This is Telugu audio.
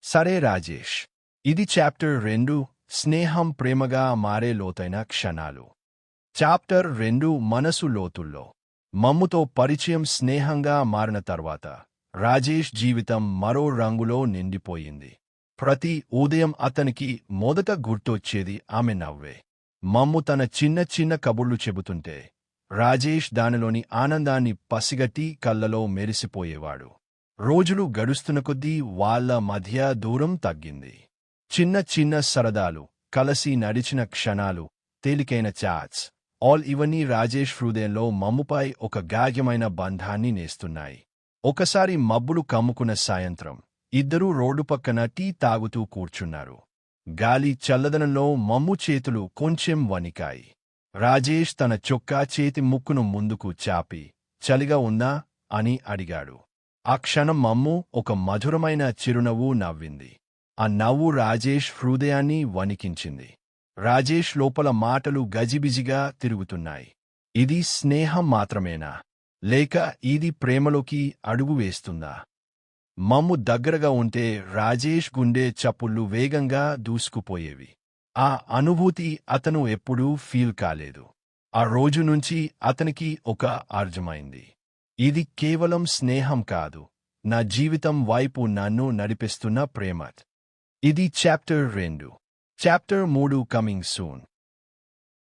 సరే రాజేష్. ఇది చాప్టర్ 2 స్నేహం ప్రేమగా మారే లోతైన క్షణాలు. చాప్టర్ 2 మనసు లోతుల్లో. మమ్ముతో పరిచయం స్నేహంగా మారిన తర్వాత రాజేష్ జీవితం మరో రంగులో నిండిపోయింది. ప్రతి ఉదయం అతనికి మొదట గుర్తొచ్చేది ఆమె నవ్వే. మమ్ము తన చిన్న చిన్న కబుర్లు చెబుతుంటే రాజేష్ దానిలోని ఆనందాన్ని పసిగట్టి కళ్ళలో మెరిసిపోయేవాడు. రోజులు గడుస్తున్న కొద్దీ వాళ్ళ మధ్య దూరం తగ్గింది. చిన్న చిన్న సరదాలు, కలసి నడిచిన క్షణాలు, తేలికైన చాట్స్, ఇవన్నీ రాజేష్ హృదయంలో మమ్ముపై ఒక గాఢమైన బంధాన్ని నేస్తున్నాయి. ఒకసారి మబ్బులు కమ్ముకున్న సాయంత్రం ఇద్దరూ రోడ్డు పక్కన టీ తాగుతూ కూర్చున్నారు. గాలి చల్లదనంలో మమ్ము చేతులు కొంచెం వణికాయి. రాజేష్ తన చొక్కా చేతి ముక్కును ముందుకు చాపి చలిగా ఉందా అని అడిగాడు. ఆ క్షణం మమ్ము ఒక మధురమైన చిరునవ్వు నవ్వింది. ఆ నవ్వు రాజేష్ హృదయాన్ని వణికించింది. రాజేష్ లోపల మాటలు గజిబిజిగా తిరుగుతున్నాయి. ఇది స్నేహం మాత్రమేనా, లేక ఇది ప్రేమలోకి అడుగు వేస్తుందా? మమ్ము దగ్గరగా ఉంటే రాజేష్ గుండె చప్పుళ్ళు వేగంగా దూసుకుపోయేవి. ఆ అనుభూతి అతను ఎప్పుడూ ఫీల్ కాలేదు. ఆ రోజు నుంచి అతనికి ఒక అర్థమైంది. ఇది కేవలం స్నేహం కాదు, నా జీవితం వైపు నన్ను నడిపిస్తున్న ప్రేమ. ఇది చాప్టర్ 2. Chapter 3 coming soon.